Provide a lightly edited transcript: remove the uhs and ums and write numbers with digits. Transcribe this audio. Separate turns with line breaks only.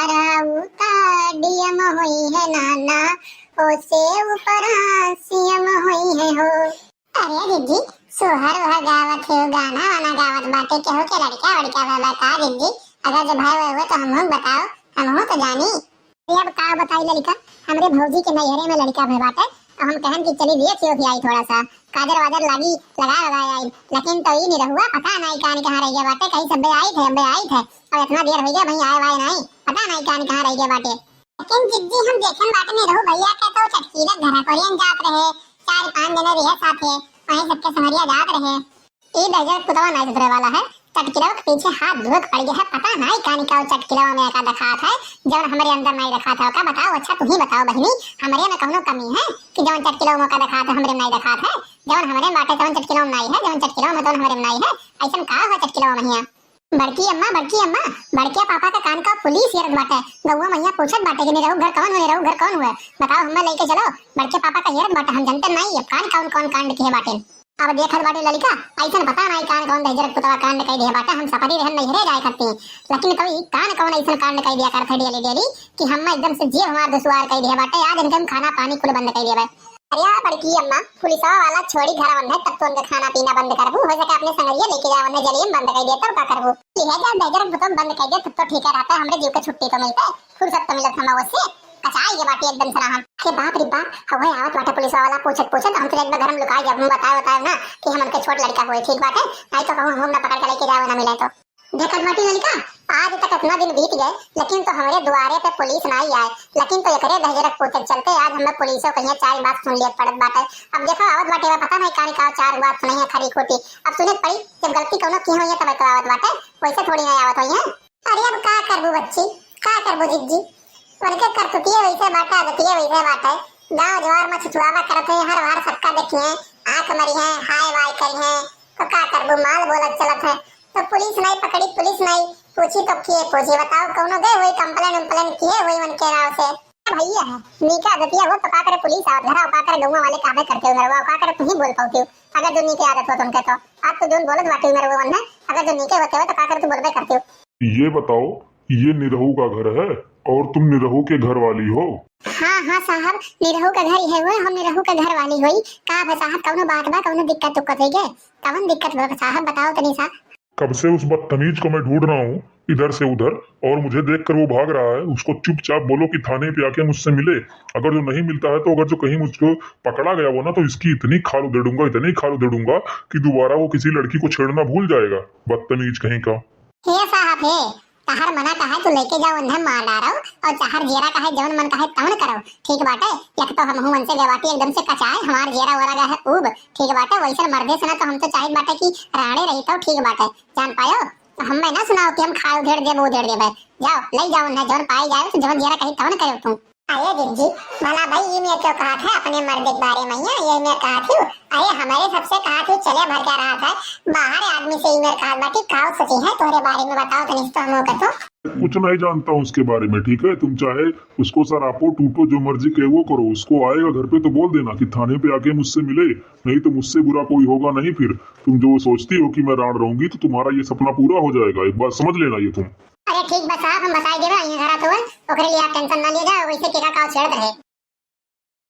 हराउता DM होई है नाना, ओसे ऊपर सीएम होई है हो। अरे दीदी सोहर वह गावत है, गाना वाना गावत बाटे, केहू के लड़का वड़का वाला का दीदी? अगर जो भाई हुए तो हमहू बताओ, हमहू तो जानी। अब का बताई लड़का, हमरे भौजी के नैहरे में लड़का भई बाटे, हम कहन की चली दिए थियो कि आई थोड़ा सा काजर वाजर लगा आई, लेकिन तो ही नहीं रहुआ, पता नहीं कहां रह गया बाटे। कहीं सब आई थे और इतना देर हो गया भई आए वाए नहीं, पता नहीं कहां रह गया बाटे। लेकिन जिद्दी हम देखन बाटे नहीं रहू भैया के तो चटकीला घरा कोरियन जात रहे, 4-5 दिन रहे साथे, वहीं सबके समरिया जात रहे। ई दजर पुतवा नहीं सुधरे वाला है, चटकिला के पीछे हाथ धोक पड़ गया है, पता नहीं कहां का चटकिला में का रखा था जब हमारे अंदर नहीं रखा था। का बताओ, अच्छा तू ही बताओ बहनी, हमारे में कौनो कमी है कि जब चटकिला में का रखा था हमारे नहीं रखा था? जब हमारे बाटे तवन चटकिला में नहीं है, जब चटकिला में तो हमारे में नहीं है, ऐसा का है चटकिला में? बड़की अम्मा बड़के पापा का कान का पुलिस यार बाटे, गौवा मैया पूछत बाटे कि नहीं रहू घर कौन हुए, रहू घर कौन हुए, बताओ हमें लेके चलो। बड़के पापा का यार बाटे, हम जानते नहीं है कान कौन कांड के बाटे। अब देखत बाटे लड़का, ऐसा पता नहीं कान कौन दहजर पुतवा कांड कई दिया बाटे। हम सपरी रहन नहीं रह जाए करते, लेकिन कभी कान कौन ऐसा कांड कई दिया करते डेली कि हम एकदम से जीव हमार दुश्वार कई दिया बाटे। आज इनके खाना पानी कुल बंद कई दिया। अरे बड़की अम्मा पुलिसवा वाला छोड़ी घर बंद है, तब तो उनका खाना पीना बंद करबू, हो सके अपने संगरिया लेके जाओ, उन्हें जलिए बंद कर दिया तब का करबू? यह जब दहजर पुतवा बंद कर दिया तब तो ठीक है रहता, हमरे जीव के छुट्टी तो मिलता, फुर्सत तो मिलत हम उससे कचाई के बाटे एकदम सलाम के बाप रे बाप। हवे आवत बाटे पुलिस वाला पूछत हम तो एक बार घर में लुकाई जब बताओ ना कि हम उनके छोट लड़का हुए, ठीक बाटे, नहीं तो कहूं हम ना पकड़ के लेके जाओ ना मिले तो। देखत बाटी लड़का, आज तक इतना दिन बीत गए लेकिन तो हमारे द्वारे पे पुलिस नहीं आए, लेकिन तो एकरे दहजरक पूछे चलते आज हमें पुलिसों कहीं चार बात सुन लिया पड़त बाटे। अब देखो आवत बाटे पता नहीं का चार बात सुनी है खरी खोटी, अब सुने पड़ी जब गलती कोनो की हुई है तब तो आवत बाटे, वैसे थोड़ी नहीं आवत हुई है। अरे अब का करबू बच्ची, का करबू जिज्जी, उनके करतुतिये वैसे बाटे, आदतिये वैसे बाटे। गांव जवार में छुछुआवा करत है, हर बार सबका देखिए आंख मरी है, हाय वाय करी है, तो का करबू माल बोलत चलत है। तो पुलिस नहीं पकड़ी, पुलिस नहीं पूछी तो किए पूछी, बताओ कौनो गए वही कंप्लेन किए वही उनके नाव से भैया है नीका आदतिया वो तो का करे पुलिस आवत घरा का करे गौवा वाले काबे करते हो मरवा का करे तू ही बोल पाती हो। अगर जो नीके आदत हो तुमके तो आप तो जोन बोलत बाटी मेरे वो वन्ना, अगर जो नीके होते हो तो का करे तू बोलबे करती हो।
ये बताओ, ये निरहू का घर है और तुम निरहू के घर वाली हो?
हाँ साहब, निरहू का घर ही है वो, हम निरहू का घर वाली होई। का है साहब, कौनो बात बा, कौनो दिक्कत तुक्कत है के? कौन दिक्कत बा साहब, बताओ तनी सा।
कब से उस बदतमीज को मैं ढूंढ रहा हूँ इधर से उधर, और मुझे देखकर वो भाग रहा है। उसको चुपचाप बोलो कि थाने पे आके मुझसे मिले। अगर जो नहीं मिलता है तो अगर जो कहीं मुझको पकड़ा गया वो ना, तो इसकी इतनी खाल उधेड़ दूंगा, इतनी खाल उधेड़ दूंगा कि दोबारा वो किसी लड़की को छेड़ना भूल जाएगा, बदतमीज कहीं का।
हे साहब हे, तहर मना कहे तो लेके जाओ उन्हें मार डारो, और तहर जेरा कहे जवन मन कहे तवन करो, ठीक बाटे। एक तो हम मन से गवाटी एकदम से कचाए, हमार जेरा वरा है उब, ठीक बाटे। वैसे मर्दे से ना तो हम तो चाहिए बाटे कि राणे रही तो ठीक बाटे, जान पायो। तो हम ना सुनाओ कि हम खा उधेड़ दे वो उधेड़ दे भाई, जाओ ले जाओ उन्हें जवन पाई जाओ, तो जवन जेरा कही तवन करो तुम। आये जी भला भाई ये मैं क्यों कहा था अपने मर्द के बारे में, ये मैं कहा थी अरे हमारे सबसे कहा थी चले भर क्या रहा था बाहर आदमी से ईमेल कहा बाटी काव सची है तुम्हारे बारे में बताओ तो निश्चित हम का तो
कुछ नहीं जानता हूँ उसके बारे में, ठीक है। तुम चाहे उसको सरापो टूटो जो मर्जी कहे वो करो, उसको आएगा घर पे तो बोल देना कि थाने पे आके मुझसे मिले, नहीं तो मुझसे बुरा कोई होगा नहीं। फिर तुम जो सोचती हो कि मैं राण रहूंगी तो तुम्हारा ये सपना पूरा हो जाएगा, एक बार समझ लेना ये तुम।
अरे ठीक बस साहब हम बताई देबे, यहाँ घर तो है ओकरे लिए आप टेंशन ना लीजिए, वैसे केका का छेड़ रहे।